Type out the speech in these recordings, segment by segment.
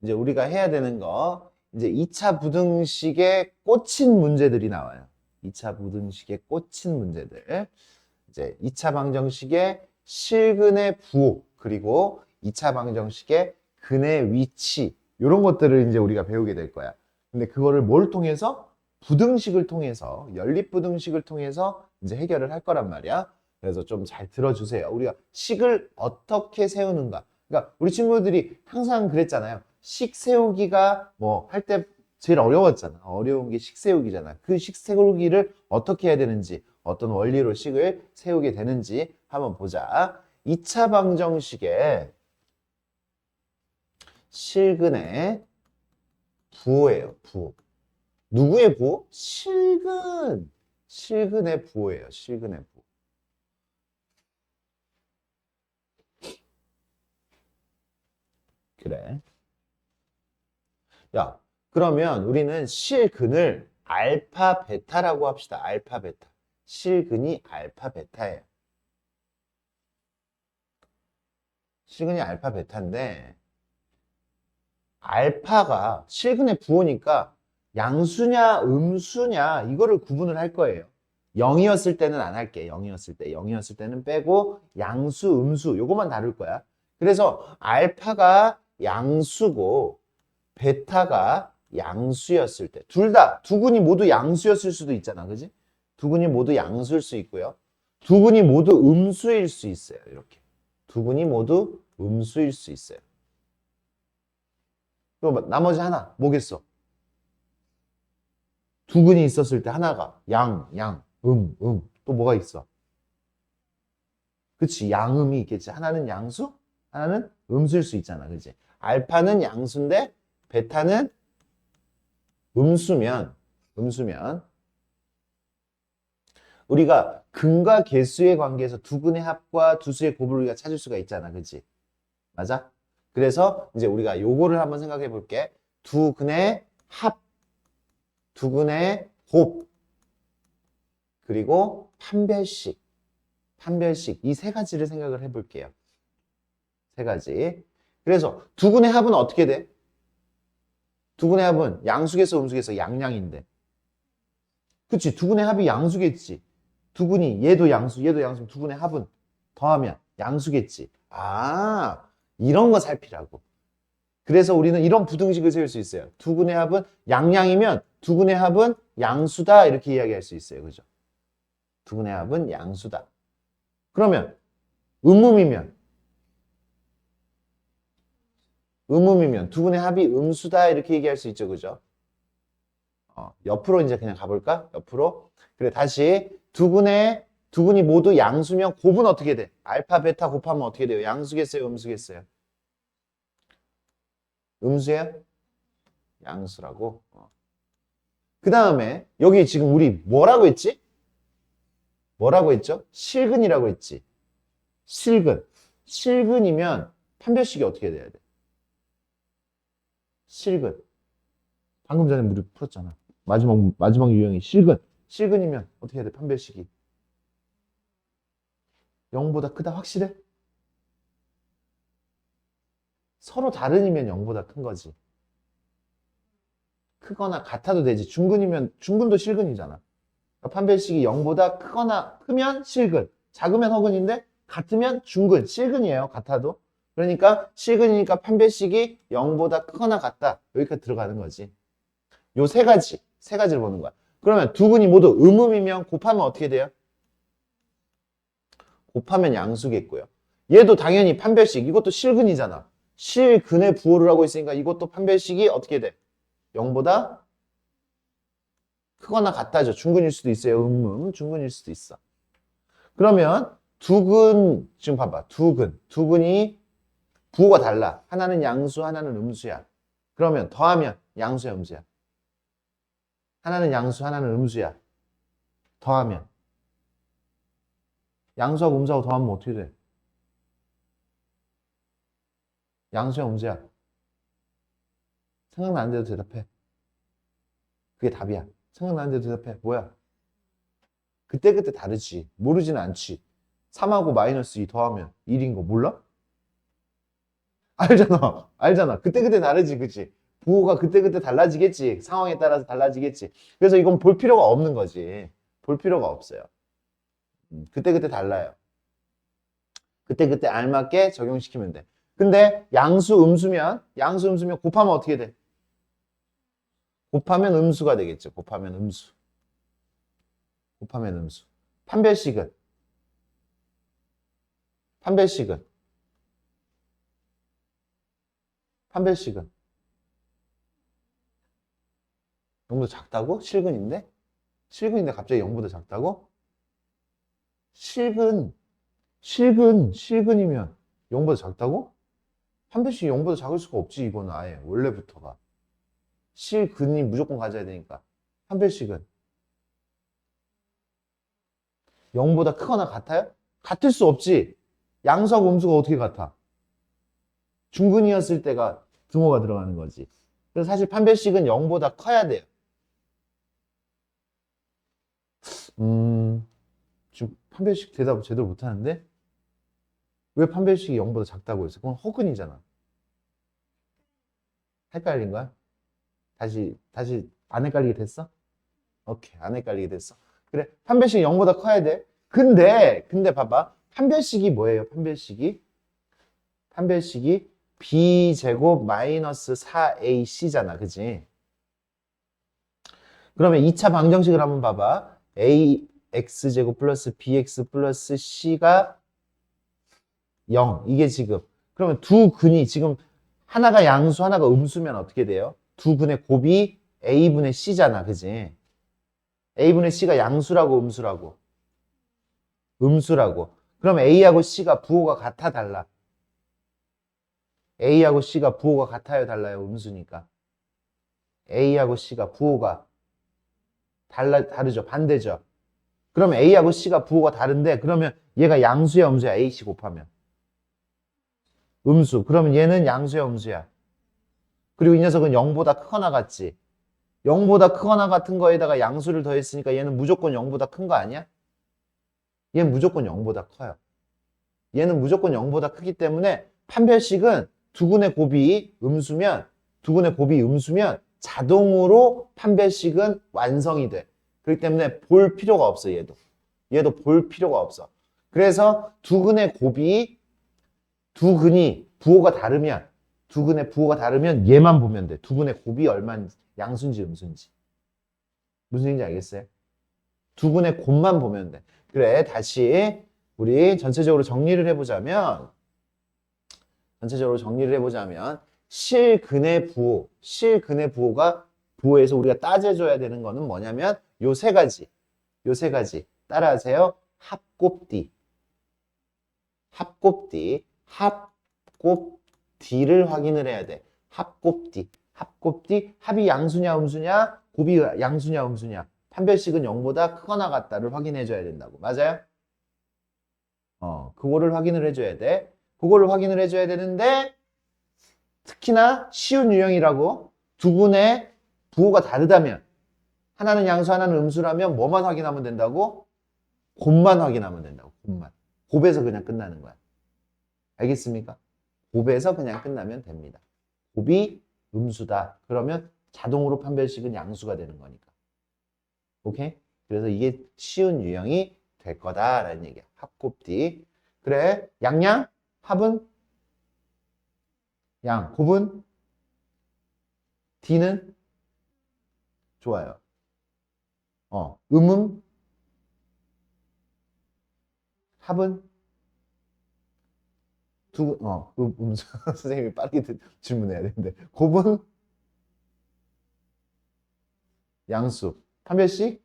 이제 우리가 해야 되는 거, 이제 2차 부등식에 꽂힌 문제들이 나와요. 2차 부등식에 꽂힌 문제들. 이제 2차 방정식의 실근의 부호, 그리고 2차 방정식의 근의 위치, 이런 것들을 이제 우리가 배우게 될 거야. 근데 그거를 뭘 통해서? 부등식을 통해서, 연립부등식을 통해서 이제 해결을 할 거란 말이야. 그래서 좀 잘 들어주세요. 우리가 식을 어떻게 세우는가. 그러니까 우리 친구들이 항상 그랬잖아요. 식 세우기가 뭐 할 때 제일 어려웠잖아. 어려운 게 식 세우기잖아. 그 식 세우기를 어떻게 해야 되는지, 어떤 원리로 식을 세우게 되는지 한번 보자. 2차 방정식의 실근의 부호예요. 부호. 누구의 부호? 실근. 실근의 부호예요. 실근의 부호. 그래. 야, 그러면 우리는 실근을 알파 베타라고 합시다. 알파 베타. 실근이 알파 베타예요. 실근이 알파 베타인데 알파가 실근의 부호니까 양수냐 음수냐 이거를 구분을 할 거예요. 0이었을 때는 안 할게. 0이었을 때. 0이었을 때는 빼고 양수, 음수 요것만 다룰 거야. 그래서 알파가 양수고 베타가 양수였을 때 둘 다 두근이 모두 양수였을 수도 있잖아. 그지? 두근이 모두 양수일 수 있고요. 두근이 모두 음수일 수 있어요. 이렇게. 두근이 모두 음수일 수 있어요. 그럼 나머지 하나 뭐겠어? 두근이 있었을 때 하나가 또 뭐가 있어? 그치, 양음이 있겠지. 하나는 양수, 하나는 음수일 수 있잖아. 그치? 알파는 양수인데 베타는 음수면 우리가 근과 개수의 관계에서 두근의 합과 두수의 곱을 우리가 찾을 수가 있잖아. 그치? 맞아? 그래서 이제 우리가 요거를 한번 생각해 볼게. 두근의 합, 두근의 곱, 그리고 판별식 이 세 가지를 생각을 해볼게요. 세 가지. 그래서 두근의 합은 어떻게 돼? 두근의 합은 양수겠어 음수겠어? 양양인데. 그치? 두근의 합이 양수겠지. 두근이 얘도 양수 얘도 양수면 두근의 합은 더하면 양수겠지. 아, 이런 거 살피라고. 그래서 우리는 이런 부등식을 세울 수 있어요. 두근의 합은 양양이면 두근의 합은 양수다 이렇게 이야기할 수 있어요. 그죠? 두근의 합은 양수다. 그러면 음음이면 두분의 합이 음수다 이렇게 얘기할 수 있죠. 그죠? 옆으로 이제 그냥 가볼까? 옆으로. 그래, 다시 두분이 모두 양수면 곱은 어떻게 돼? 알파, 베타 곱하면 어떻게 돼요? 양수겠어요? 음수겠어요? 음수야? 양수라고. 그 다음에 여기 지금 우리 뭐라고 했지? 뭐라고 했죠? 실근이라고 했지. 실근. 실근이면 판별식이 어떻게 돼야 돼? 실근. 방금 전에 우리 풀었잖아. 마지막 유형이 실근. 실근이면 어떻게 해야 돼? 판별식이. 0보다 크다 확실해? 서로 다른이면 0보다 큰 거지. 크거나 같아도 되지. 중근이면 중근도 실근이잖아. 그러니까 판별식이 0보다 크거나 크면 실근. 작으면 허근인데 같으면 중근. 실근이에요. 같아도. 그러니까 실근이니까 판별식이 0보다 크거나 같다. 여기까지 들어가는 거지. 요 세 가지를 보는 거야. 그러면 두 근이 모두 음음이면 곱하면 어떻게 돼요? 곱하면 양수겠고요. 얘도 당연히 판별식. 이것도 실근이잖아. 실근의 부호를 하고 있으니까 이것도 판별식이 어떻게 돼? 0보다 크거나 같다죠. 중근일 수도 있어요. 중근일 수도 있어. 그러면 지금 봐봐. 두 근이 부호가 달라. 하나는 양수, 하나는 음수야. 그러면 더하면 양수야, 음수야. 하나는 양수, 하나는 음수야. 더하면 양수하고 음수하고 더하면 어떻게 돼? 양수야, 음수야. 생각나는 대로 대답해. 그게 답이야. 생각나는 대로 대답해. 뭐야? 그때그때 다르지. 모르진 않지. 3하고 마이너스 2 더하면 1인 거 몰라? 알잖아. 알잖아. 그때그때 다르지, 그치? 부호가 그때그때 달라지겠지. 상황에 따라서 달라지겠지. 그래서 이건 볼 필요가 없는 거지. 볼 필요가 없어요. 그때그때 달라요. 그때그때 알맞게 적용시키면 돼. 근데 양수, 음수면 곱하면 어떻게 돼? 곱하면 음수가 되겠죠. 곱하면 음수. 곱하면 음수. 판별식은? 판별식은? 판별식은? 0보다 작다고? 실근인데? 실근인데 갑자기 0보다 작다고? 실근, 실근이면 0보다 작다고? 판별식이 0보다 작을 수가 없지, 이거는 아예. 원래부터가. 실근이 무조건 가져야 되니까. 판별식은 0보다 크거나 같아요? 같을 수 없지. 양수하고 음수가 어떻게 같아? 중근이었을 때가 등호가 들어가는 거지. 그래서 사실 판별식은 0보다 커야 돼요. 지금 판별식 대답을 제대로 못하는데? 왜 판별식이 0보다 작다고 했어? 그건 허근이잖아. 헷갈린 거야? 다시 안 헷갈리게 됐어? 오케이, 안 헷갈리게 됐어. 그래, 판별식이 0보다 커야 돼. 근데 봐봐. 판별식이 뭐예요? 판별식이 b제곱 마이너스 4ac잖아. 그지? 그러면 2차 방정식을 한번 봐봐. ax제곱 플러스 bx 플러스 c가 0. 이게 지금. 그러면 두 근이 지금 하나가 양수, 하나가 음수면 어떻게 돼요? 두 근의 곱이 a분의 c잖아. 그지? a분의 c가 양수라고 음수라고? 음수라고. 그럼 a하고 c가 부호가 같아 달라? a하고 c가 부호가 같아요 달라요? 음수니까. a하고 c가 부호가 다르죠. 반대죠. 그러면 a하고 c가 부호가 다른데 그러면 얘가 양수야 음수야? ac 곱하면. 음수. 그러면 얘는 양수야 음수야? 그리고 이 녀석은 0보다 크거나 같지? 0보다 크거나 같은 거에다가 양수를 더했으니까 얘는 무조건 0보다 큰 거 아니야? 얘는 무조건 0보다 커요. 얘는 무조건 0보다 크기 때문에 판별식은 두 근의 곱이 음수면 자동으로 판별식은 완성이 돼. 그렇기 때문에 볼 필요가 없어, 얘도 볼 필요가 없어. 그래서 두 근이 두 근의 부호가 다르면 얘만 보면 돼. 두 근의 곱이 얼마인지, 양수인지 음수인지. 무슨 얘기인지 알겠어요? 두 근의 곱만 보면 돼. 그래, 다시 우리 전체적으로 정리를 해보자면 실근의 부호가 부호에서 우리가 따져줘야 되는 거는 뭐냐면 요 세 가지 따라하세요. 합곱디를 확인을 해야 돼. 합곱디 합이 양수냐 음수냐, 곱이 양수냐 음수냐, 판별식은 0보다 크거나 같다를 확인해 줘야 된다고. 맞아요? 그거를 확인을 해줘야 돼. 그거를 확인을 해줘야 되는데 특히나 쉬운 유형이라고. 두 분의 부호가 다르다면, 하나는 양수 하나는 음수라면 뭐만 확인하면 된다고? 곱만 확인하면 된다고. 곱에서 그냥 끝나는 거야. 알겠습니까? 곱에서 그냥 끝나면 됩니다. 곱이 음수다. 그러면 자동으로 판별식은 양수가 되는 거니까. 오케이? 그래서 이게 쉬운 유형이 될 거다라는 얘기야. 합곱디. 그래, 양양? 합은? 양. 곱은? D는? 좋아요. 음은? 합은? 선생님이 빠르게 질문해야 되는데. 곱은? 양수. 판별식?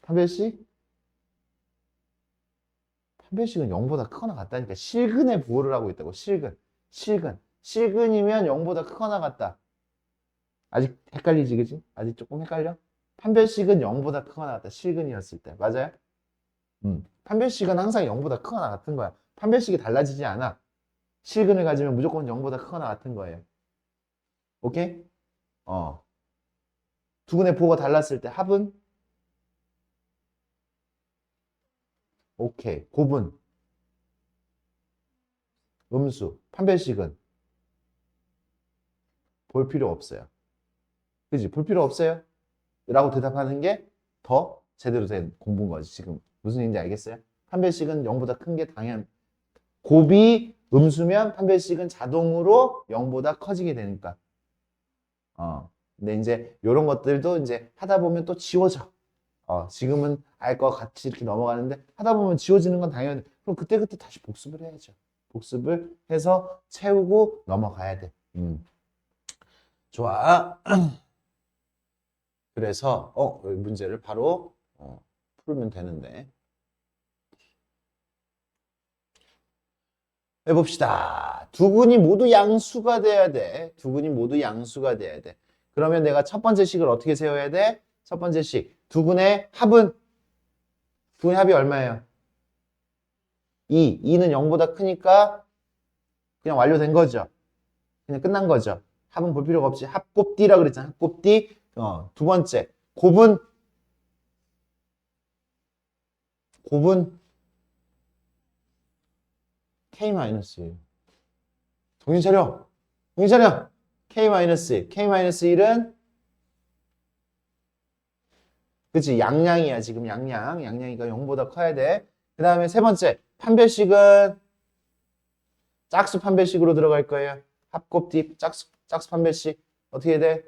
판별식? 판별식은 0보다 크거나 같다니까. 실근의 부호를 하고 있다고. 실근이면 0보다 크거나 같다. 아직 헷갈리지, 그지? 아직 조금 헷갈려? 판별식은 0보다 크거나 같다. 실근이었을 때. 맞아요? 판별식은 항상 0보다 크거나 같은 거야. 판별식이 달라지지 않아. 실근을 가지면 무조건 0보다 크거나 같은 거예요. 오케이? 두 근의 부호가 달랐을 때 합은? 오케이. 곱은? 음수, 판별식은 볼 필요 없어요. 그지? 볼 필요 없어요? 라고 대답하는 게 더 제대로 된 공부인 거지. 지금 무슨 얘기인지 알겠어요? 판별식은 0보다 큰 게 당연. 곱이 음수면 판별식은 자동으로 0보다 커지게 되니까. 근데 이제 이런 것들도 이제 하다 보면 또 지워져. 지금은 알 것 같이 이렇게 넘어가는데 하다 보면 지워지는 건 당연히. 그럼 그때그때 다시 복습을 해야죠. 복습을 해서 채우고 넘어가야 돼. 좋아. 그래서 여기 문제를 바로 풀면 되는데 해봅시다. 두 근이 모두 양수가 돼야 돼. 두 근이 모두 양수가 돼야 돼. 그러면 내가 첫 번째 식을 어떻게 세워야 돼? 첫 번째 식. 두 근의 합은? 두 근의 합이 얼마예요? 2. 2는 0보다 크니까 그냥 완료된 거죠. 그냥 끝난 거죠. 합은 볼 필요가 없이 합곱디라 그랬잖아. 합곱디. 두 번째. 곱은 K-1. 정신 차려. 정신 차려. K-1. K-1은 그치, 양양이야. 지금 양양. 양양이가 0보다 커야 돼. 그 다음에 세 번째. 판별식은 짝수 판별식으로 들어갈 거예요. 합곱디 짝수 판별식. 어떻게 돼?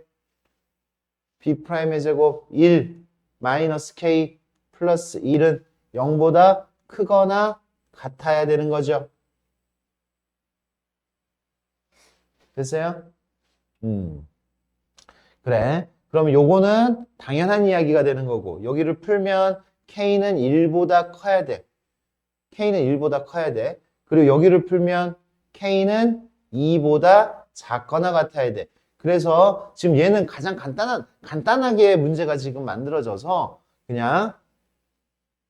B'의 제곱 1 마이너스 K 플러스 1은 0보다 크거나 같아야 되는 거죠. 됐어요? 그래. 그럼 요거는 당연한 이야기가 되는 거고 여기를 풀면 K는 1보다 커야 돼. K는 1보다 커야 돼. 그리고 여기를 풀면 K는 2보다 작거나 같아야 돼. 그래서 지금 얘는 가장 간단하게 문제가 지금 만들어져서 그냥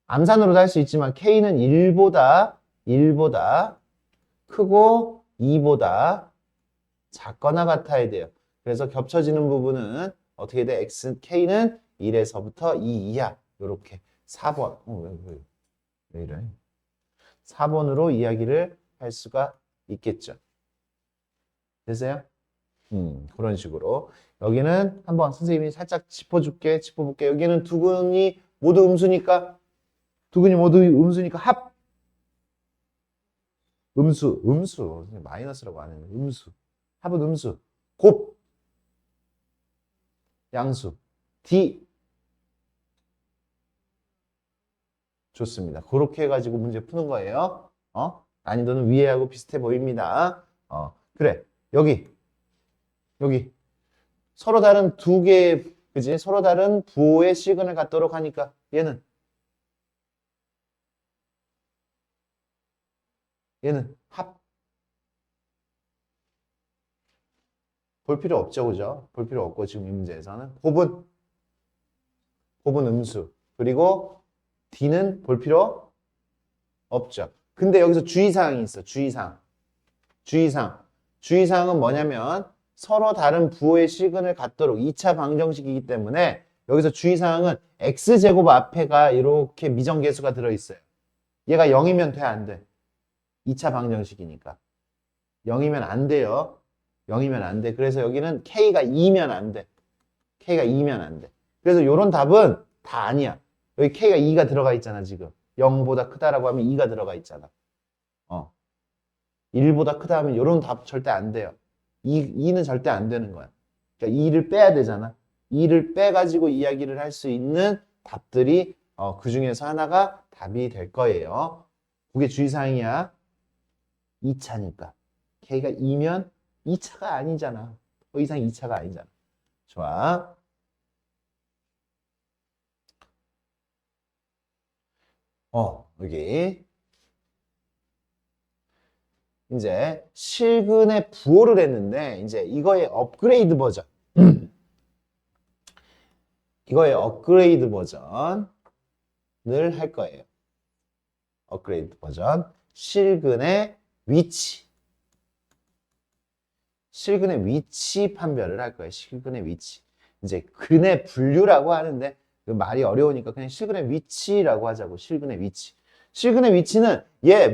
암산으로도 할 수 있지만 K는 1보다 크고 2보다 작거나 같아야 돼요. 그래서 겹쳐지는 부분은 어떻게 돼? K는 1에서부터 2 이하. 요렇게 4번. 왜 이래? 4번으로 이야기를 할 수가 있겠죠. 됐어요? 그런 식으로. 여기는 한번 선생님이 살짝 짚어볼게. 여기는 두 근이 모두 음수니까 합. 음수. 마이너스라고 안 했네. 음수. 합은 음수. 곱. 양수. D. 좋습니다. 그렇게 해가지고 문제 푸는 거예요. 난이도는 위에하고 비슷해 보입니다. 그래. 여기. 서로 다른 두 개의, 그지? 서로 다른 부호의 시근을 갖도록 하니까 얘는 합. 볼 필요 없죠, 그죠? 볼 필요 없고 지금 이 문제에서는 곱은 음수. 그리고 D는 볼 필요 없죠. 근데 여기서 주의사항이 있어. 주의사항은 뭐냐면 서로 다른 부호의 시근을 갖도록 2차 방정식이기 때문에 여기서 주의사항은 x제곱 앞에가 이렇게 미정계수가 들어있어요. 얘가 0이면 돼, 안 돼? 2차 방정식이니까. 0이면 안 돼요. 0이면 안 돼. 그래서 여기는 K가 2면 안 돼. 그래서 이런 답은 다 아니야. 여기 K가 2가 들어가 있잖아, 지금. 0보다 크다라고 하면 2가 들어가 있잖아. 1보다 크다 하면 이런 답 절대 안 돼요. 2는 절대 안 되는 거야. 그러니까 2를 빼야 되잖아. 2를 빼가지고 이야기를 할 수 있는 답들이 그 중에서 하나가 답이 될 거예요. 그게 주의사항이야. 2차니까. K가 2면 2차가 아니잖아. 더 이상 2차가 아니잖아. 좋아. 여기. 이제 실근의 부호를 했는데, 이제 이거의 업그레이드 버전. 이거의 업그레이드 버전을 할 거예요. 업그레이드 버전. 실근의 위치. 실근의 위치 판별을 할 거예요. 실근의 위치. 이제 근의 분류라고 하는데 그 말이 어려우니까 그냥 실근의 위치라고 하자고. 실근의 위치. 실근의 위치는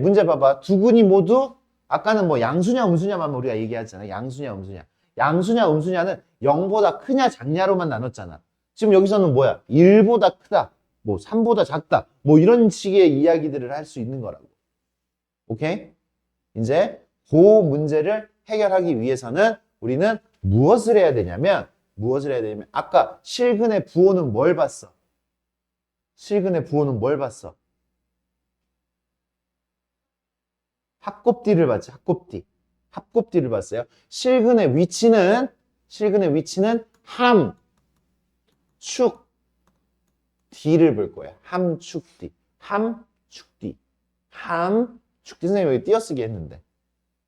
문제 봐봐. 두 근이 모두 아까는 뭐 양수냐 음수냐만 우리가 얘기하잖아. 양수냐 음수냐. 양수냐 음수냐는 0보다 크냐 작냐로만 나눴잖아. 지금 여기서는 뭐야? 1보다 크다. 뭐 3보다 작다. 뭐 이런 식의 이야기들을 할 수 있는 거라고. 오케이? 이제 그 문제를 해결하기 위해서는 우리는 무엇을 해야 되냐면 아까 실근의 부호는 뭘 봤어? 실근의 부호는 뭘 봤어? 합곱디를 봤지. 합곱디를 봤어요. 실근의 위치는 함, 축, D를 볼 거예요. 함축D. 함축D. 함축D. 선생님 여기 띄어쓰기 했는데.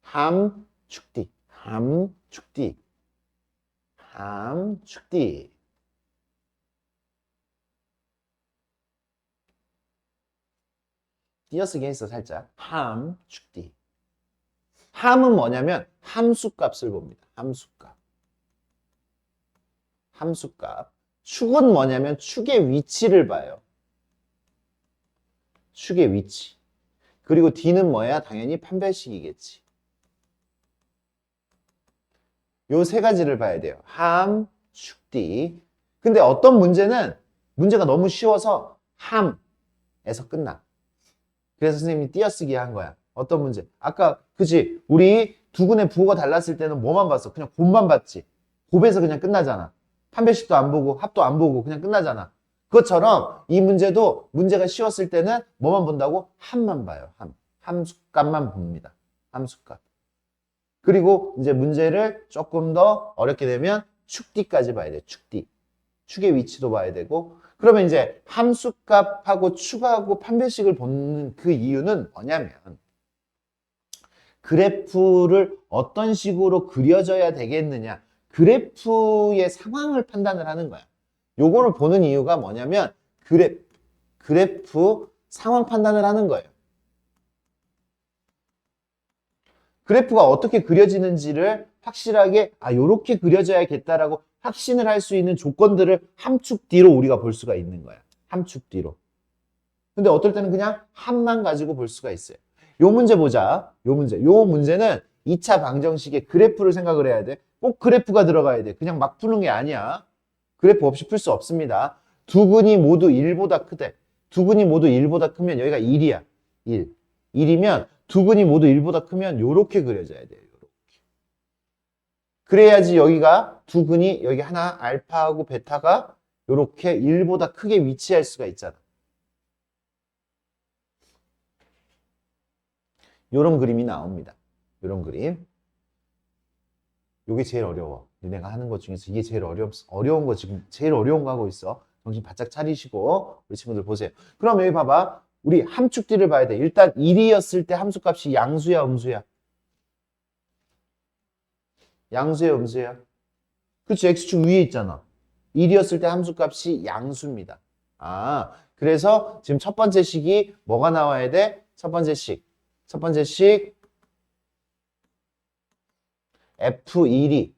함축D. 함축D. 함축D. 띄어쓰기 했어, 살짝. 함축D. 함은 뭐냐면 함수값을 봅니다. 함수값. 축은 뭐냐면 축의 위치를 봐요. 축의 위치. 그리고 D는 뭐야? 당연히 판별식이겠지. 요 세 가지를 봐야 돼요. 함, 축, D. 근데 어떤 문제는 문제가 너무 쉬워서 함에서 끝나. 그래서 선생님이 띄어쓰기 한 거야. 어떤 문제? 아까 그치? 우리 두근의 부호가 달랐을 때는 뭐만 봤어? 그냥 곱만 봤지. 곱에서 그냥 끝나잖아. 판별식도 안 보고 합도 안 보고 그냥 끝나잖아. 그것처럼 이 문제도 문제가 쉬웠을 때는 뭐만 본다고? 함만 봐요. 함수값만 봅니다. 함수값. 그리고 이제 문제를 조금 더 어렵게 되면 축D까지 봐야 돼. 축D. 축의 위치도 봐야 되고. 그러면 이제 함수값하고 축하고 판별식을 보는 그 이유는 뭐냐면 그래프를 어떤 식으로 그려져야 되겠느냐. 그래프의 상황을 판단을 하는 거야. 요거를 보는 이유가 뭐냐면 그래프 상황 판단을 하는 거예요. 그래프가 어떻게 그려지는지를 확실하게 요렇게 그려져야겠다라고 확신을 할 수 있는 조건들을 함축 D로 우리가 볼 수가 있는 거야. 함축 D로. 근데 어떨 때는 그냥 함만 가지고 볼 수가 있어요. 요 문제 보자. 요 문제는 2차 방정식의 그래프를 생각을 해야 돼. 꼭 그래프가 들어가야 돼. 그냥 막 푸는 게 아니야. 그래프 없이 풀 수 없습니다. 두 근이 모두 1보다 크대. 두 근이 모두 1보다 크면 여기가 1이야. 1. 1이면 두 근이 모두 1보다 크면 요렇게 그려져야 돼요. 요렇게. 그래야지 여기가 두 근이 여기 하나 알파하고 베타가 요렇게 1보다 크게 위치할 수가 있잖아. 요런 그림이 나옵니다. 요런 그림. 요게 제일 어려워. 니네가 하는 것 중에서 이게 제일 어려운 거 지금 제일 어려운 거 하고 있어. 정신 바짝 차리시고 우리 친구들 보세요. 그럼 여기 봐봐. 우리 함축 D를 봐야 돼. 일단 1이었을 때 함수값이 양수야, 음수야? 양수야, 음수야? 그치, X축 위에 있잖아. 1이었을 때 함수값이 양수입니다. 그래서 지금 첫 번째 식이 뭐가 나와야 돼? 첫 번째 식 F1이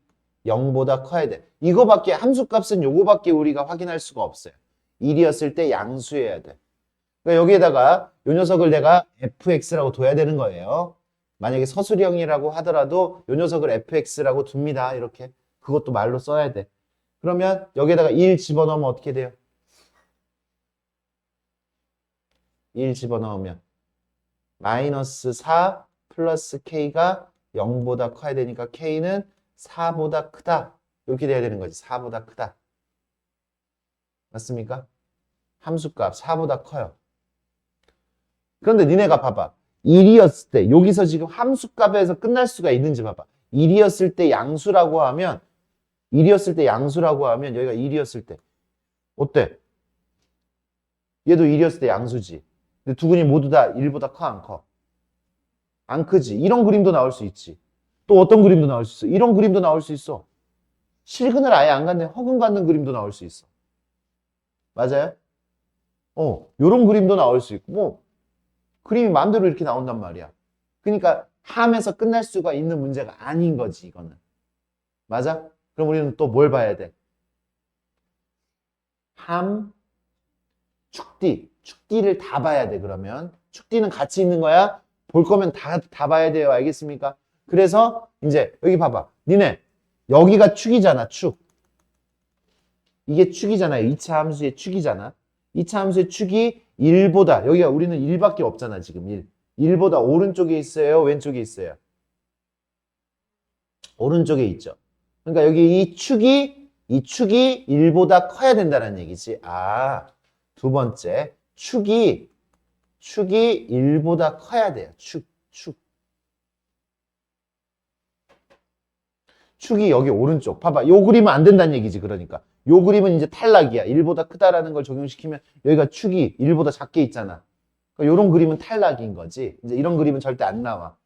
0보다 커야 돼. 이거밖에 함수값은 요거밖에 우리가 확인할 수가 없어요. 1이었을 때 양수여야 돼. 그러니까 여기에다가 요 녀석을 내가 fx라고 둬야 되는 거예요. 만약에 서술형이라고 하더라도 요 녀석을 fx라고 둡니다. 이렇게. 그것도 말로 써야 돼. 그러면 여기에다가 1 집어넣으면 어떻게 돼요? 1 집어넣으면 마이너스 4 플러스 k가 0보다 커야 되니까 k는 4보다 크다. 이렇게 돼야 되는 거지. 4보다 크다. 맞습니까? 함수값 4보다 커요. 그런데 니네가 봐봐. 1이었을 때 여기서 지금 함수값에서 끝날 수가 있는지 봐봐. 1이었을 때 양수라고 하면 여기가 1이었을 때 어때? 얘도 1이었을 때 양수지. 근데 두 근이 모두 다 1보다 커, 안 커? 안 크지. 이런 그림도 나올 수 있지. 또 어떤 그림도 나올 수 있어. 이런 그림도 나올 수 있어. 실근을 아예 안 갖는 허근 갖는 그림도 나올 수 있어. 맞아요? 요런 그림도 나올 수 있고 뭐 그림이 마음대로 이렇게 나온단 말이야. 그러니까 함에서 끝날 수가 있는 문제가 아닌 거지, 이거는. 맞아? 그럼 우리는 또 뭘 봐야 돼? 함, 축D. 축D를 다 봐야 돼, 그러면. 축D는 같이 있는 거야? 볼 거면 다 봐야 돼요. 알겠습니까? 그래서 이제 여기 봐봐. 니네 여기가 축이잖아. 축. 이게 축이잖아요. 2차 함수의 축이잖아. 2차 함수의 축이 1보다 여기가 우리는 1밖에 없잖아. 지금 1. 1보다 오른쪽에 있어요? 왼쪽에 있어요? 오른쪽에 있죠. 그러니까 여기 이 축이 1보다 커야 된다는 얘기지. 아, 두 번째. 축이 1보다 커야 돼요. 축. 축이 여기 오른쪽. 봐봐. 요 그림은 안 된다는 얘기지. 그러니까. 요 그림은 이제 탈락이야. 1보다 크다라는 걸 적용시키면 여기가 축이 1보다 작게 있잖아. 그러니까 요런 그림은 탈락인 거지. 이제 이런 그림은 절대 안 나와.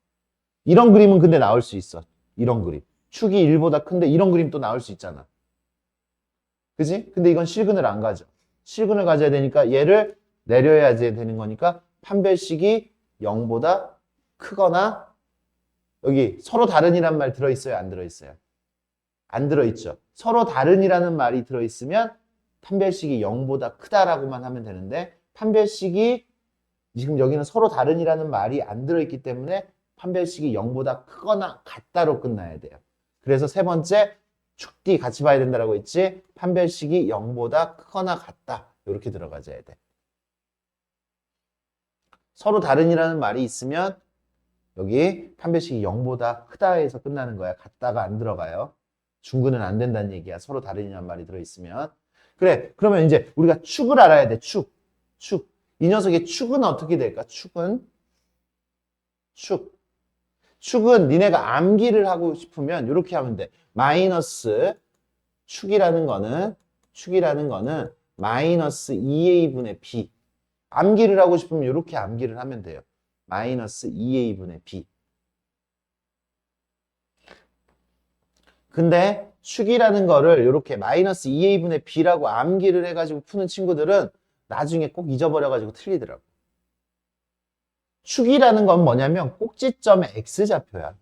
이런 그림은 근데 나올 수 있어. 이런 그림. 축이 1보다 큰데 이런 그림 또 나올 수 있잖아. 그지? 근데 이건 실근을 안 가져. 실근을 가져야 되니까 얘를 내려야지 되는 거니까 판별식이 0보다 크거나 여기 서로 다른이란 말 들어있어요? 안 들어있어요? 안 들어있죠. 서로 다른이라는 말이 들어있으면 판별식이 0보다 크다라고만 하면 되는데 판별식이 지금 여기는 서로 다른이라는 말이 안 들어있기 때문에 판별식이 0보다 크거나 같다로 끝나야 돼요. 그래서 세 번째 축D 같이 봐야 된다고 했지. 판별식이 0보다 크거나 같다. 이렇게 들어가줘야 돼. 서로 다른이라는 말이 있으면 여기 판별식이 0보다 크다에서 끝나는 거야. 같다가 안 들어가요. 중근은 안 된다는 얘기야. 서로 다른이라는 말이 들어있으면. 그래. 그러면 이제 우리가 축을 알아야 돼. 축. 이 녀석의 축은 어떻게 될까? 축은 니네가 암기를 하고 싶으면 이렇게 하면 돼. 마이너스 축이라는 거는 마이너스 2a분의 b. 암기를 하고 싶으면 이렇게 암기를 하면 돼요. 마이너스 2a분의 b. 근데 축이라는 거를 이렇게 마이너스 2a분의 b라고 암기를 해가지고 푸는 친구들은 나중에 꼭 잊어버려가지고 틀리더라고. 축이라는 건 뭐냐면 꼭지점의 x좌표야.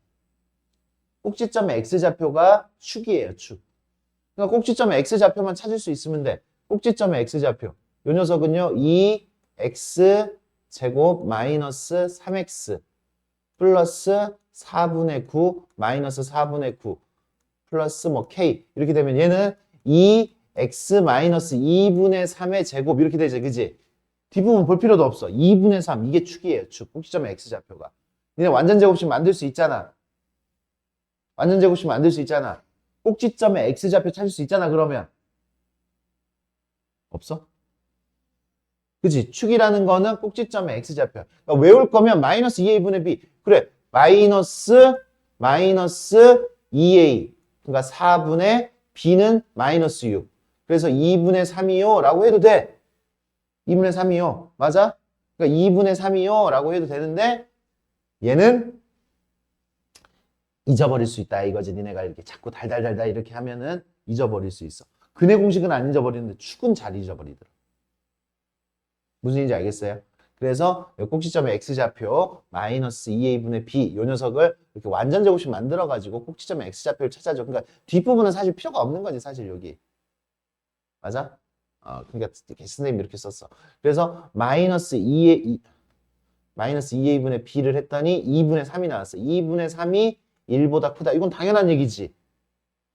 꼭지점의 x좌표가 축이에요. 축. 그러니까 꼭지점의 x좌표만 찾을 수 있으면 돼. 꼭지점의 x좌표. 이 녀석은요. 2x 마이너스 3x 플러스 4분의 9 마이너스 4분의 9 플러스 뭐 k 이렇게 되면 얘는 2x 마이너스 2분의 3의 제곱 이렇게 되죠. 그지? 뒷부분 볼 필요도 없어. 2분의 3 이게 축이에요. 축. 꼭지점의 x좌표가. 니네 완전 제곱식 만들 수 있잖아. 꼭지점의 x좌표 찾을 수 있잖아. 그러면 없어? 그치? 축이라는 거는 꼭지점의 x좌표. 그러니까 외울 거면 마이너스 2a분의 b. 그래. 마이너스 2a. 그러니까 4분의 b는 마이너스 6. 그래서 2분의 3이요 라고 해도 돼. 2분의 3이요. 맞아? 그러니까 2분의 3이요 라고 해도 되는데 얘는 잊어버릴 수 있다 이거지. 니네가 이렇게 자꾸 달달달달 이렇게 하면은 잊어버릴 수 있어. 근해 공식은 안 잊어버리는데 축은 잘 잊어버리더라. 무슨 얘기인지 알겠어요? 그래서 꼭지점의 x좌표 마이너스 2a분의 b 이 녀석을 이렇게 완전 제곱식 만들어가지고 꼭지점의 x좌표를 찾아줘. 그러니까 뒷부분은 사실 필요가 없는 거지 사실 여기. 맞아? 그러니까 선생님이 이렇게 썼어. 그래서 마이너스 2a분의 b를 했더니 2분의 3이 나왔어. 2분의 3이 1보다 크다. 이건 당연한 얘기지.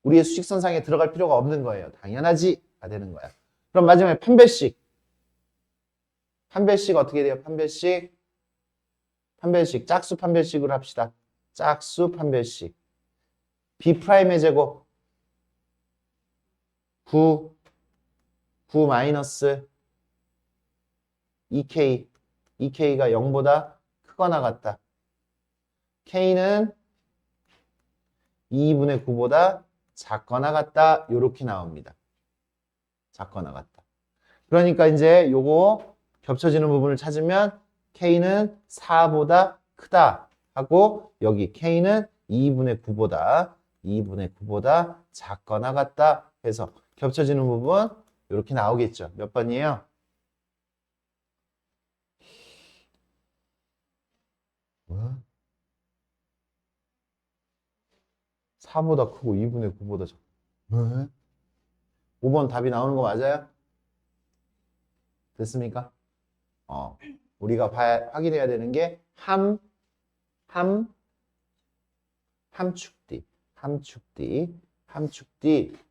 우리의 수직선상에 들어갈 필요가 없는 거예요. 당연하지가 되는 거야. 그럼 마지막에 판별식. 판별식 어떻게 돼요? 판별식 짝수 판별식으로 합시다. 짝수 판별식. b'의 제곱 9 마이너스 2k가 0보다 크거나 같다. k는 2분의 9보다 작거나 같다. 요렇게 나옵니다. 작거나 같다. 그러니까 이제 요거 겹쳐지는 부분을 찾으면 k는 4보다 크다 하고 여기 k는 2분의 9보다 작거나 같다 해서 겹쳐지는 부분 이렇게 나오겠죠. 몇 번이에요? 뭐야? 4보다 크고 2분의 9보다 작고. 왜? 5번 답이 나오는 거 맞아요? 됐습니까? 우리가 확인해야 되는 게 함 함축 D.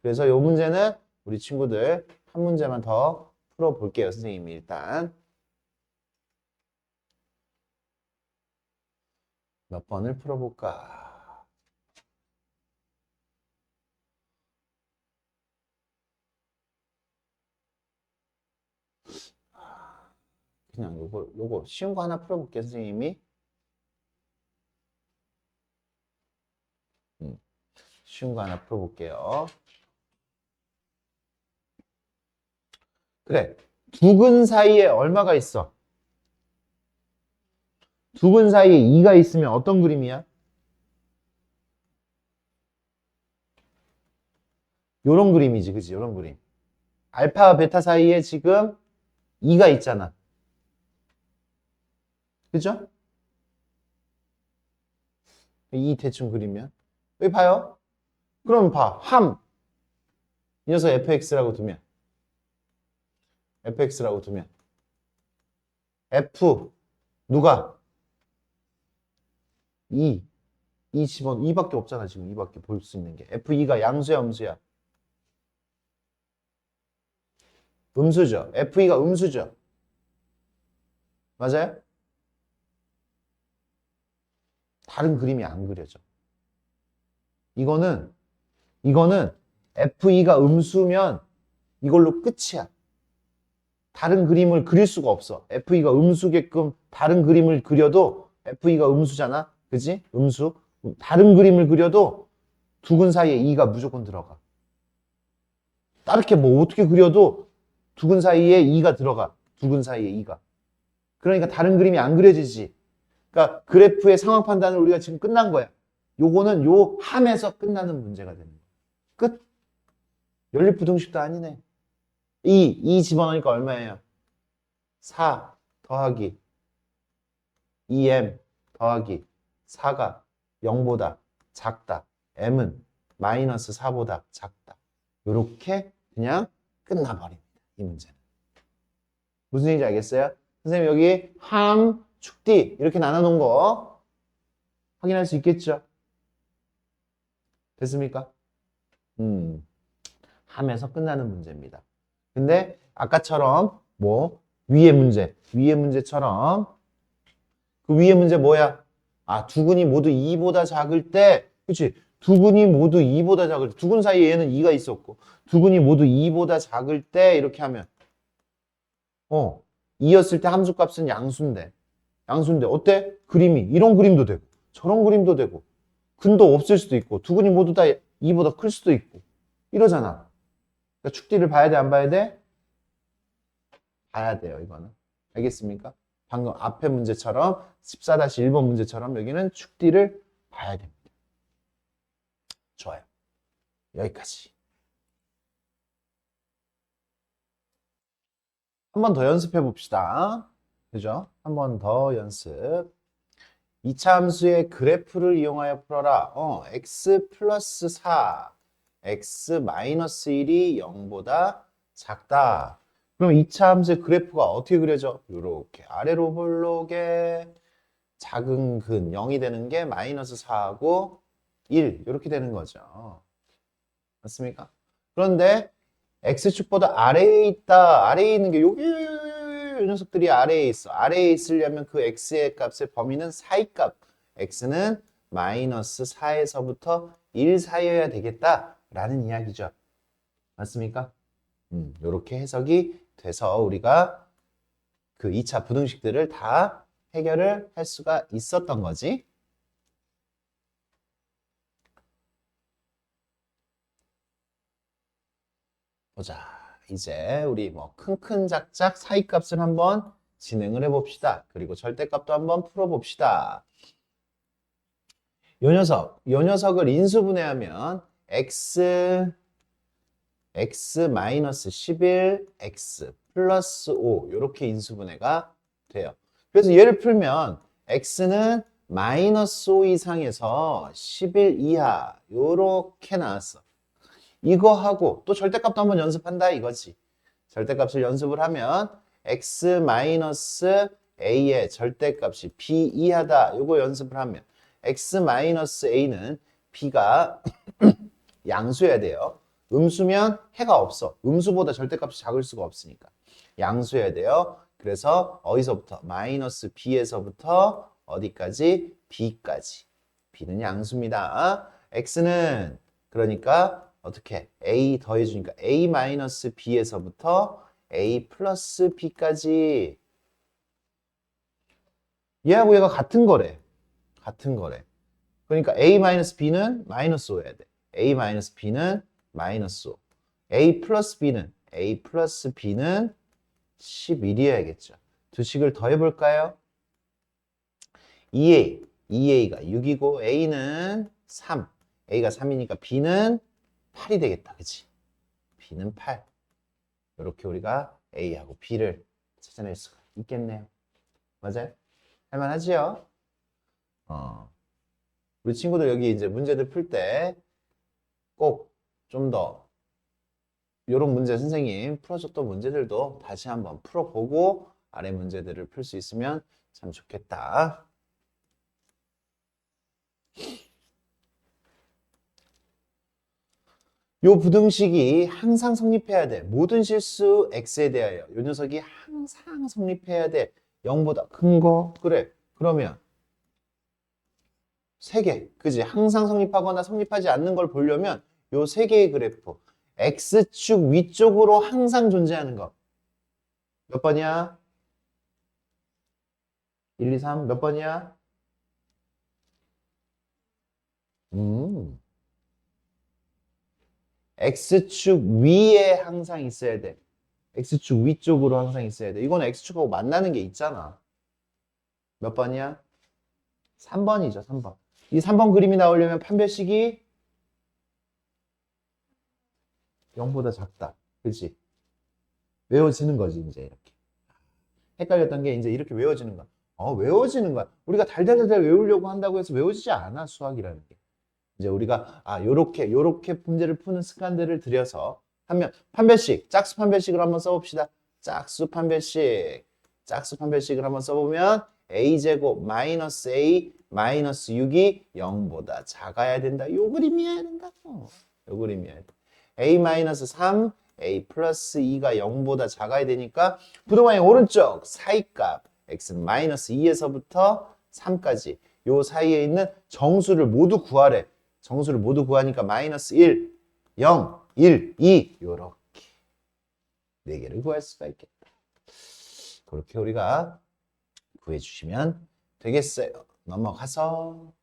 그래서 이 문제는 우리 친구들 한 문제만 더 풀어볼게요. 선생님이 일단 몇 번을 풀어볼까? 그냥 요거 쉬운 거 하나 풀어볼게요. 선생님이 쉬운 거 하나 풀어볼게요. 그래, 두근 사이에 얼마가 있어? 두근 사이에 2가 있으면 어떤 그림이야? 요런 그림이지, 그치? 요런 그림. 알파와 베타 사이에 지금 2가 있잖아. 그죠? 이 대충 그리면. 여기 봐요. 그럼 봐. 이 녀석 fx라고 두면. f, 누가? 2 집어 2밖에 없잖아. 지금 2밖에 볼 수 있는 게. F2가 양수야, 음수야? 음수죠. F2가 음수죠. 맞아요? 다른 그림이 안 그려져. 이거는 F2가 음수면 이걸로 끝이야. 다른 그림을 그릴 수가 없어. F2가 음수게끔 다른 그림을 그려도 F2가 음수잖아. 그지? 음수. 다른 그림을 그려도 두근 사이에 2가 무조건 들어가. 다르게 뭐 어떻게 그려도 두근 사이에 2가 들어가. 두근 사이에 2가. 그러니까 다른 그림이 안 그려지지. 그러니까 그래프의 상황 판단을 우리가 지금 끝난 거야. 요거는 요 함에서 끝나는 문제가 되는 거야. 끝. 연립부등식도 아니네. 2 집어넣으니까 얼마예요? 4 더하기 2m 더하기 4가 0보다 작다. m은 마이너스 4보다 작다. 요렇게 그냥 끝나버립니다. 이 문제는. 무슨 얘기인지 알겠어요? 선생님 여기 함, 축, D 이렇게 나눠놓은 거 확인할 수 있겠죠? 됐습니까? 함에서 끝나는 문제입니다. 근데 아까처럼 뭐 위의 문제처럼 그 위의 문제 뭐야? 아, 두근이 모두 2보다 작을 때, 그치? 두근이 모두 2보다 작을 때, 두근 사이에 얘는 2가 있었고, 두근이 모두 2보다 작을 때 이렇게 하면 2였을 때 함수값은 양수인데 어때? 그림이 이런 그림도 되고 저런 그림도 되고 근도 없을 수도 있고 두근이 모두 다 2보다 클 수도 있고 이러잖아. 그러니까 축D를 봐야 돼, 안 봐야 돼? 봐야 돼요, 이거는. 알겠습니까? 방금 앞에 문제처럼 14-1번 문제처럼 여기는 축D를 봐야 됩니다. 좋아요. 여기까지. 한 번 더 연습해 봅시다. 그죠? 한 번 더 연습. 2차 함수의 그래프를 이용하여 풀어라. x 플러스 4, x 마이너스 1이 0보다 작다. 그럼 2차 함수의 그래프가 어떻게 그려져? 이렇게 아래로 볼록에 작은 근 0이 되는 게 마이너스 4하고 1 이렇게 되는 거죠. 맞습니까? 그런데 x축보다 아래에 있다. 아래에 있는 게 여기 이 녀석들이 아래에 있어. 아래에 있으려면 그 x의 값의 범위는 사이 값. x는 마이너스 4에서부터 1 사이여야 되겠다라는 이야기죠. 맞습니까? 이렇게 해석이 돼서 우리가 그 2차 부등식들을 다 해결을 할 수가 있었던 거지. 보자. 이제 우리 뭐 큰큰 작작 사이값을 한번 진행을 해봅시다. 그리고 절대값도 한번 풀어봅시다. 요 녀석을 인수분해하면 x 마이너스 11, x 플러스 5 이렇게 인수분해가 돼요. 그래서 얘를 풀면 x는 마이너스 5 이상에서 11 이하 요렇게 나왔어. 이거 하고 또 절대값도 한번 연습한다 이거지. 절대값을 연습을 하면 x 마이너스 a의 절대값이 b 이하다. 이거 연습을 하면 x-a는 b가 양수여야 돼요. 음수면 해가 없어. 음수보다 절대값이 작을 수가 없으니까. 양수여야 돼요. 그래서 어디서부터? 마이너스 b에서부터 어디까지? b까지. b는 양수입니다. x는 그러니까 어떻게? a 더해주니까 a 마이너스 b에서부터 a 플러스 b까지. 얘하고 얘가 같은 거래. 같은 거래. 그러니까 a 마이너스 b는 마이너스 5여야 돼. a 마이너스 b는 마이너스 5. a 플러스 b는 11이어야겠죠. 두 식을 더해볼까요? 2a가 6이고 a는 3. a가 3이니까 b는 8이 되겠다. 그치? b는 8. 이렇게 우리가 a하고 b를 찾아낼 수가 있겠네요. 맞아요? 할만하지요? 우리 친구들 여기 이제 문제들 풀 때 꼭 좀 더 이런 문제 선생님 풀어줬던 문제들도 다시 한번 풀어보고 아래 문제들을 풀 수 있으면 참 좋겠다. 요 부등식이 항상 성립해야 돼. 모든 실수 x에 대하여 요 녀석이 항상 성립해야 돼. 0보다 큰 거? 그래. 그러면 3개. 그지? 항상 성립하거나 성립하지 않는 걸 보려면 요 3개의 그래프. x축 위쪽으로 항상 존재하는 거. 몇 번이야? 1, 2, 3. 몇 번이야? x축 위에 항상 있어야 돼. x축 위쪽으로 항상 있어야 돼. 이건 x축하고 만나는 게 있잖아. 몇 번이야? 3번이죠, 3번. 이 3번 그림이 나오려면 판별식이 0보다 작다. 그치? 외워지는 거지, 이제 이렇게. 헷갈렸던 게 이제 이렇게 외워지는 거야. 외워지는 거야. 우리가 달달달달 외우려고 한다고 해서 외워지지 않아, 수학이라는 게. 이제 우리가 요렇게 문제를 푸는 습관들을 들여서 하면 판별식, 짝수 판별식을 한번 써봅시다. 짝수 판별식을 한번 써보면 a제곱 마이너스 a 마이너스 6이 0보다 작아야 된다. 요 그림이어야 된다고. 요 그림이어야 돼. a 마이너스 3, a 플러스 2가 0보다 작아야 되니까 부등호의 오른쪽 사이값 x는 마이너스 2에서부터 3까지 요 사이에 있는 정수를 모두 구하래. 정수를 모두 구하니까 마이너스 1, 0, 1, 2 요렇게 4개를 구할 수가 있겠다. 그렇게 우리가 구해주시면 되겠어요. 넘어가서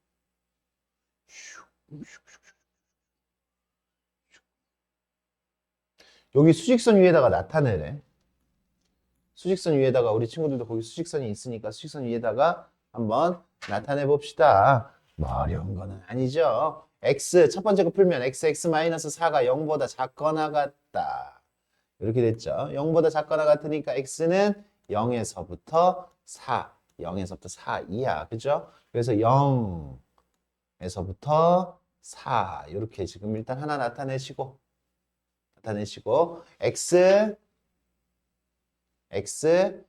여기 수직선 위에다가 나타내래. 수직선 위에다가 우리 친구들도 거기 수직선이 있으니까 수직선 위에다가 한번 나타내 봅시다. 뭐 어려운 거는 아니죠. x 첫 번째 거 풀면 x-4가 0보다 작거나 같다. 이렇게 됐죠. 0보다 작거나 같으니까 x는 0에서부터 4, 0에서부터 4 이하. 그죠? 그래서 0에서부터 4 이렇게 지금 일단 하나 나타내시고 x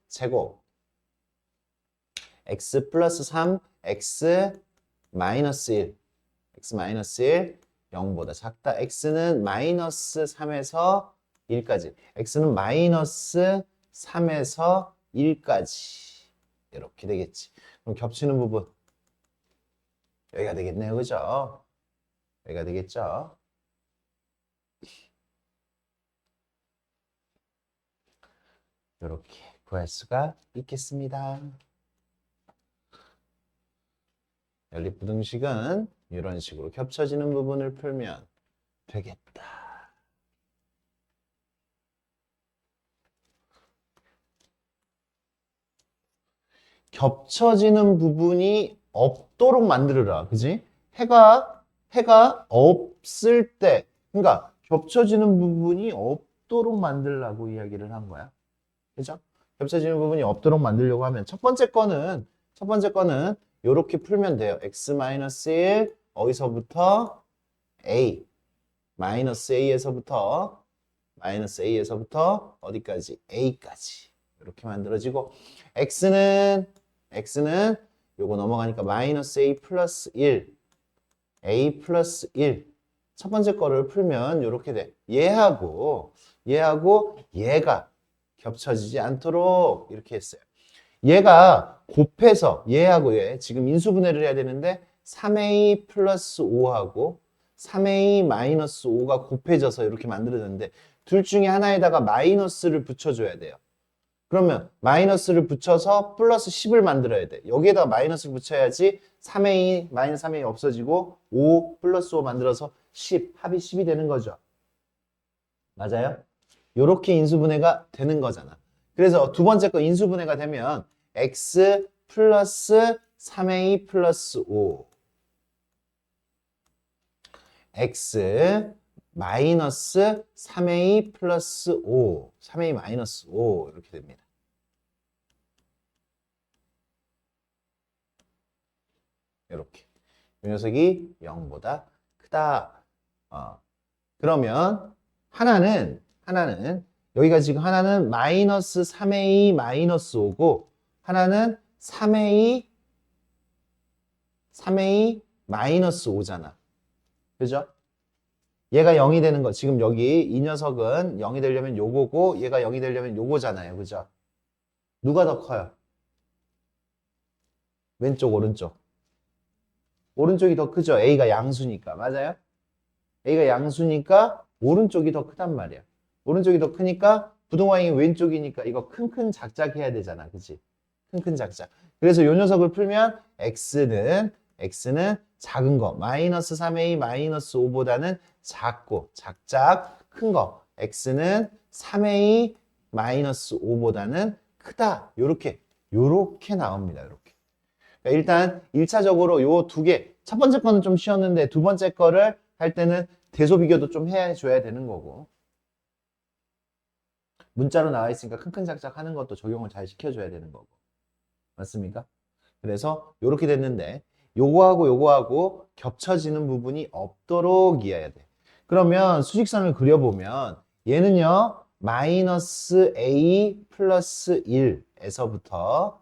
제곱 x 플러스 3 x 마이너스 1 x 마이너스 1 0보다 작다. x는 마이너스 3에서 1까지 x는 마이너스 3에서 1까지 이렇게 되겠지. 그럼 겹치는 부분 여기가 되겠네요. 그죠? 여기가 되겠죠? 이렇게 구할 수가 있겠습니다. 연립부등식은 이런 식으로 겹쳐지는 부분을 풀면 되겠다. 겹쳐지는 부분이 없도록 만들어라. 그지? 해가 없을 때, 그러니까 겹쳐지는 부분이 없도록 만들라고 이야기를 한 거야. 그죠? 겹쳐지는 부분이 없도록 만들려고 하면 첫 번째 거는 이렇게 풀면 돼요. x-1 어디서부터 a 마이너스 a에서부터 어디까지? a까지 이렇게 만들어지고 x는 요거 넘어가니까 마이너스 a 플러스 1, a 플러스 1. 첫 번째 거를 풀면 이렇게 돼. 얘하고 얘가 겹쳐지지 않도록 이렇게 했어요. 얘가 곱해서 얘하고 얘 지금 인수분해를 해야 되는데 3a 플러스 5하고 3a 마이너스 5가 곱해져서 이렇게 만들어졌는데 둘 중에 하나에다가 마이너스를 붙여줘야 돼요. 그러면 마이너스를 붙여서 플러스 10을 만들어야 돼. 여기에다가 마이너스를 붙여야지 3a 마이너스 3a 없어지고 5 플러스 5 만들어서 10 합이 10이 되는 거죠. 맞아요? 이렇게 인수분해가 되는 거잖아. 그래서 두 번째 거 인수분해가 되면 x 플러스 3a 플러스 5 x 마이너스 3a 플러스 5 3a 마이너스 5 이렇게 됩니다. 이렇게 이 녀석이 0보다 크다. 그러면 하나는 여기가 지금 하나는 마이너스 3a 마이너스 5고 하나는 3a 마이너스 5잖아. 그죠? 얘가 0이 되는 거 지금 여기 이 녀석은 0이 되려면 요거고 얘가 0이 되려면 요거잖아요. 그죠? 누가 더 커요? 왼쪽 오른쪽. 오른쪽이 더 크죠? A가 양수니까. 맞아요? A가 양수니까 오른쪽이 더 크단 말이야. 오른쪽이 더 크니까 부동항이 왼쪽이니까 이거 큰큰 작작 해야 되잖아. 그치? 큰큰 작작. 그래서 요 녀석을 풀면 X는 작은 거 마이너스 3a 마이너스 5보다는 작고 작작 큰 거 X는 3a 마이너스 5보다는 크다. 요렇게 나옵니다. 요렇게. 일단 1차적으로 요 두 개, 첫 번째 거는 좀 쉬웠는데 두 번째 거를 할 때는 대소 비교도 좀 해줘야 되는 거고 문자로 나와 있으니까 큰큰 작작 하는 것도 적용을 잘 시켜줘야 되는 거고 맞습니까? 그래서 요렇게 됐는데 요거하고 겹쳐지는 부분이 없도록 이해해야 돼. 그러면 수직선을 그려보면 얘는요 마이너스 a 플러스 1에서부터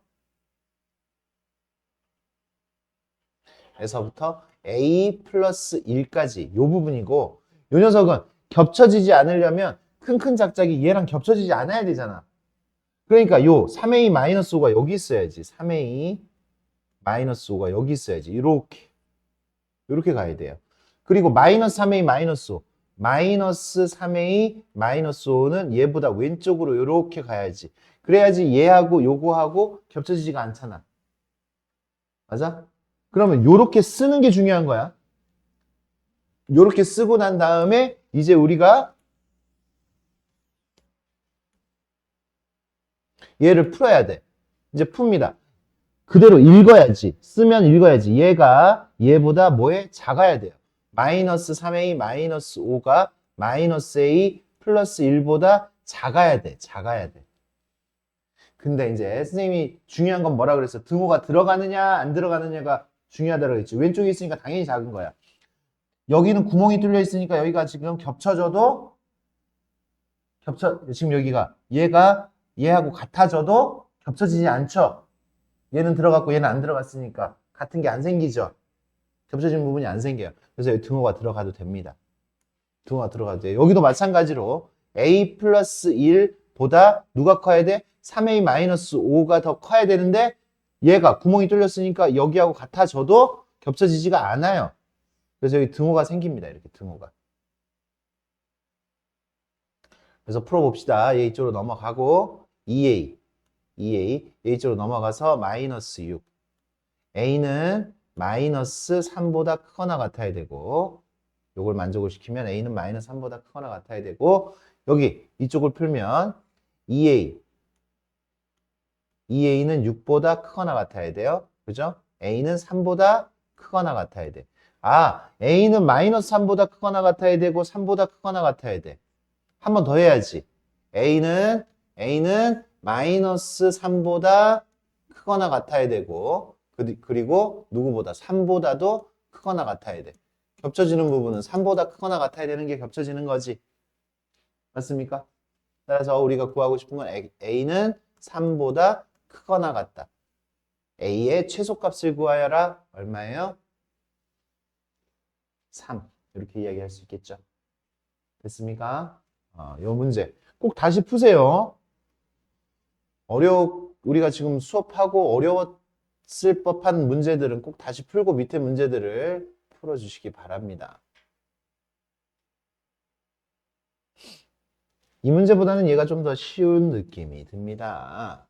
a 플러스 1까지 요 부분이고 요 녀석은 겹쳐지지 않으려면 큰큰 작작이 얘랑 겹쳐지지 않아야 되잖아. 그러니까 요 3a 마이너스 5가 여기 있어야지. 3a 마이너스 5가 여기 있어야지. 이렇게 가야 돼요. 그리고 마이너스 3a 마이너스 5 마이너스 3a 마이너스 5는 얘보다 왼쪽으로 이렇게 가야지. 그래야지 얘하고 요거하고 겹쳐지지가 않잖아. 맞아? 그러면 요렇게 쓰는 게 중요한 거야. 요렇게 쓰고 난 다음에 이제 우리가 얘를 풀어야 돼. 이제 풉니다. 그대로 읽어야지. 쓰면 읽어야지. 얘가 얘보다 뭐에? 작아야 돼요. 마이너스 3a 마이너스 5가 마이너스 a 플러스 1보다 작아야 돼. 근데 이제 선생님이 중요한 건 뭐라 그랬어? 등호가 들어가느냐 안 들어가느냐가 중요하다고 했지. 왼쪽에 있으니까 당연히 작은 거야. 여기는 구멍이 뚫려 있으니까 여기가 지금 겹쳐져도 지금 여기가 얘가 얘하고 같아져도 겹쳐지지 않죠. 얘는 들어갔고 얘는 안 들어갔으니까 같은 게 안 생기죠. 겹쳐지는 부분이 안 생겨요. 그래서 여기 등호가 들어가도 됩니다. 등호가 들어가도 돼요. 여기도 마찬가지로 a 플러스 1보다 누가 커야 돼? 3a 마이너스 5가 더 커야 되는데 얘가 구멍이 뚫렸으니까 여기하고 같아져도 겹쳐지지가 않아요. 그래서 여기 등호가 생깁니다. 이렇게 등호가. 그래서 풀어봅시다. 얘 이쪽으로 넘어가고 2a 얘 이쪽으로 넘어가서 마이너스 6 a는 마이너스 3보다 크거나 같아야 되고 요걸 만족을 시키면 a는 마이너스 3보다 크거나 같아야 되고 여기 이쪽을 풀면 2a는 6보다 크거나 같아야 돼요. 그죠? a는 3보다 크거나 같아야 돼. a는 마이너스 3보다 크거나 같아야 되고 3보다 크거나 같아야 돼. 한 번 더 해야지. a는 마이너스 3보다 크거나 같아야 되고 그리고 누구보다 3보다도 크거나 같아야 돼. 겹쳐지는 부분은 3보다 크거나 같아야 되는 게 겹쳐지는 거지. 맞습니까? 따라서 우리가 구하고 싶은 건 a는 3보다 크거나 같다. A의 최소값을 구하여라. 얼마예요? 3. 이렇게 이야기할 수 있겠죠. 됐습니까? 요 문제 꼭 다시 푸세요. 우리가 지금 수업하고 어려웠을 법한 문제들은 꼭 다시 풀고 밑에 문제들을 풀어주시기 바랍니다. 이 문제보다는 얘가 좀 더 쉬운 느낌이 듭니다.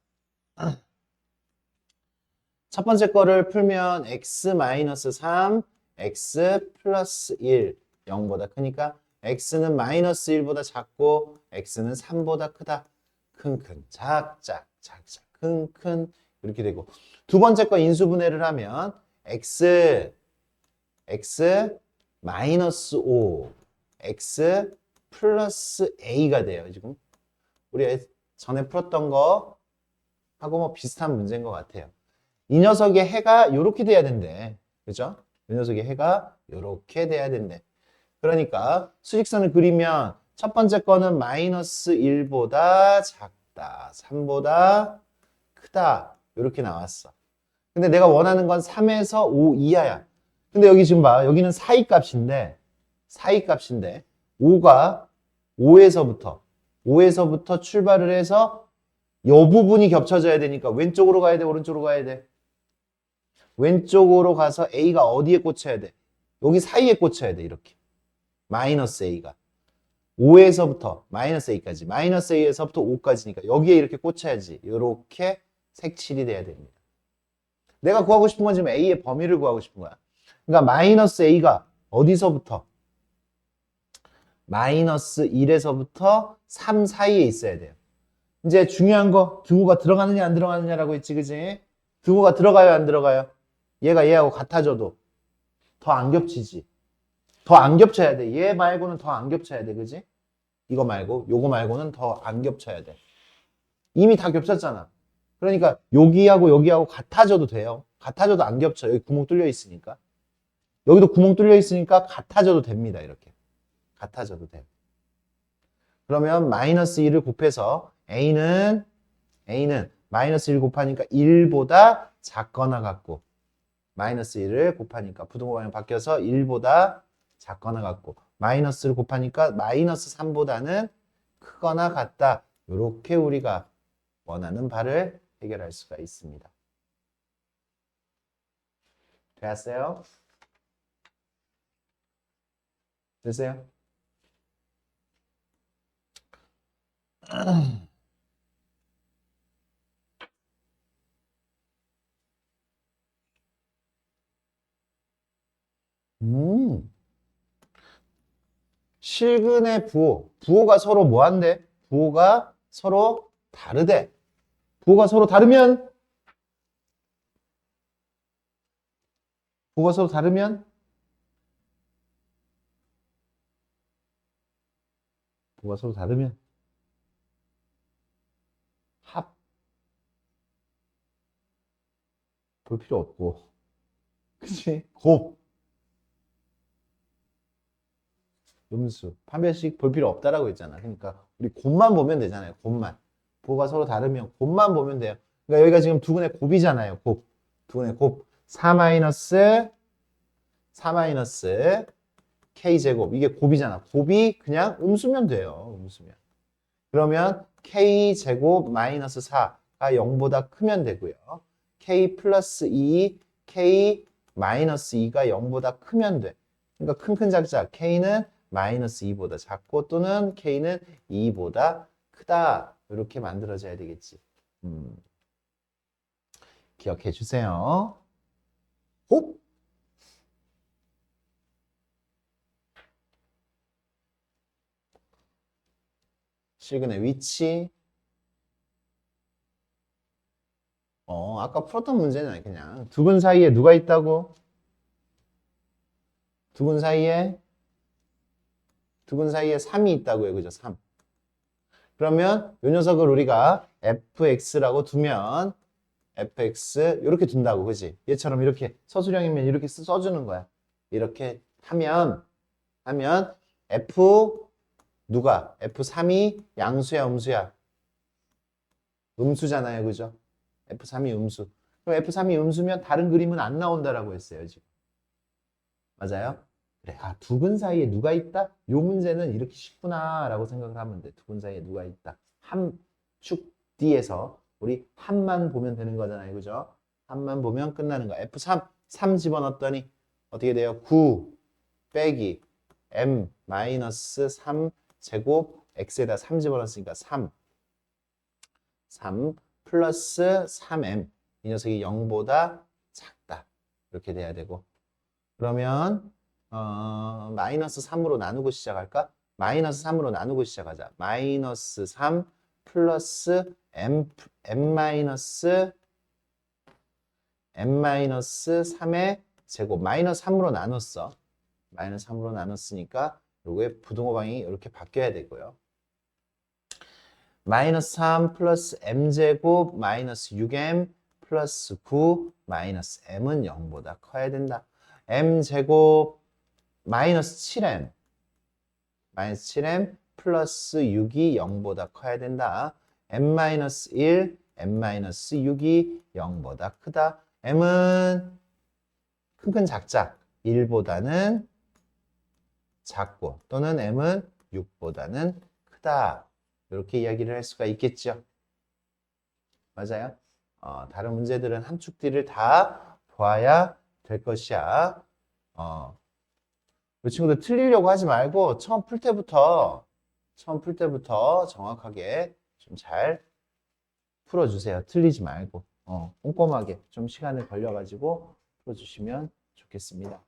첫 번째 거를 풀면 x-3, x 플러스 1, 0보다 크니까 x는 마이너스 1보다 작고 x는 3보다 크다. 큰큰, 작작, 작작, 큰큰 이렇게 되고 두 번째 거 인수분해를 하면 x 마이너스 5, x 플러스 a가 돼요. 지금 우리 전에 풀었던 거 하고 뭐 비슷한 문제인 것 같아요. 이 녀석의 해가 이렇게 돼야 된대. 그죠? 이 녀석의 해가 이렇게 돼야 된대. 그러니까 수직선을 그리면 첫 번째 거는 마이너스 1보다 작다. 3보다 크다. 이렇게 나왔어. 근데 내가 원하는 건 3에서 5 이하야. 근데 여기 지금 봐. 여기는 사이값인데 5가 5에서부터 출발을 해서 이 부분이 겹쳐져야 되니까 왼쪽으로 가야 돼, 오른쪽으로 가야 돼? 왼쪽으로 가서 A가 어디에 꽂혀야 돼? 여기 사이에 꽂혀야 돼, 이렇게. 마이너스 A가. 5에서부터 마이너스 A까지. 마이너스 A에서부터 5까지니까 여기에 이렇게 꽂혀야지. 이렇게 색칠이 돼야 됩니다. 내가 구하고 싶은 건 지금 A의 범위를 구하고 싶은 거야. 그러니까 마이너스 A가 어디서부터? 마이너스 1에서부터 3 사이에 있어야 돼요. 이제 중요한 거 등호가 들어가느냐 안 들어가느냐라고 했지, 그지? 등호가 들어가요 안 들어가요? 얘가 얘하고 같아져도 더 안 겹치지. 더 안 겹쳐야 돼. 얘 말고는 더 안 겹쳐야 돼, 그지? 이거 말고 요거 말고는 더 안 겹쳐야 돼. 이미 다 겹쳤잖아. 그러니까 여기하고 같아져도 돼요. 같아져도 안 겹쳐. 여기 구멍 뚫려 있으니까. 여기도 구멍 뚫려 있으니까 같아져도 됩니다. 이렇게 같아져도 돼요. 그러면 마이너스 1을 곱해서 A는 마이너스 1 곱하니까 1보다 작거나 같고 마이너스 1을 곱하니까 부등호 방향 바뀌어서 1보다 작거나 같고 마이너스를 곱하니까 마이너스 3보다는 크거나 같다. 이렇게 우리가 원하는 바를 해결할 수가 있습니다. 되었어요? 됐어요? 실근의 부호가 서로 뭐한대? 부호가 서로 다르대. 부호가 서로 다르면 합 볼 필요 없고, 그치? 음수 판별식 볼 필요 없다라고 했잖아. 그러니까 우리 곱만 보면 되잖아요. 곱만. 부호가 서로 다르면 곱만 보면 돼요. 그러니까 여기가 지금 두근의 곱이잖아요. 두근의 곱. 4 마이너스 k제곱. 이게 곱이잖아. 곱이 그냥 음수면 돼요. 음수면. 그러면 k제곱 마이너스 4가 0보다 크면 되고요. k 플러스 2, k 마이너스 2가 0보다 크면 돼. 그러니까 큰큰 작작. k는 마이너스 2보다 작고 또는 k는 2보다 크다. 이렇게 만들어져야 되겠지. 기억해 주세요. 곱! 실근의 위치. 아까 풀었던 문제는 그냥 두근 사이에 누가 있다고? 두근 사이에 3이 있다고요. 그죠? 3. 그러면 이 녀석을 우리가 fx라고 두면 fx 이렇게 둔다고. 그지? 얘처럼 이렇게 서술형이면 이렇게 써주는 거야. 이렇게 하면 f3이 양수야 음수야? 음수잖아요. 그죠? f3이 음수. 그럼 F3이 음수면 다른 그림은 안 나온다라고 했어요, 지금. 맞아요? 그래, 아, 두 근 사이에 누가 있다? 요 문제는 이렇게 쉽구나라고 생각을 하면 돼. 두 근 사이에 누가 있다. 한 축 D에서 우리 한만 보면 되는 거잖아요, 그죠? 한만 보면 끝나는 거야. F3, 3 집어넣었더니 어떻게 돼요? 9 빼기 M 마이너스 3 제곱 X에다 3 집어넣었으니까 3 플러스 3M 이 녀석이 0보다 작다. 이렇게 돼야 되고 그러면 마이너스 3으로 나누고 시작할까? 마이너스 3으로 나누고 시작하자. 마이너스 3 플러스 M 마이너스 3의 제곱 마이너스 3으로 나눴어. 마이너스 3으로 나눴으니까 요게 부등호방이 이렇게 바뀌어야 되고요. 마이너스 3 플러스 m제곱 마이너스 6m 플러스 9 마이너스 m은 0보다 커야 된다. m제곱 마이너스 7m 플러스 6이 0보다 커야 된다. m-1, m-6이 0보다 크다. m은 큰 작작 1보다는 작고 또는 m은 6보다는 크다. 이렇게 이야기를 할 수가 있겠죠. 맞아요? 다른 문제들은 함축 D를 다 봐야 될 것이야. 이 친구들 틀리려고 하지 말고 처음 풀 때부터 정확하게 좀 잘 풀어주세요. 틀리지 말고 꼼꼼하게 좀 시간을 걸려가지고 풀어주시면 좋겠습니다.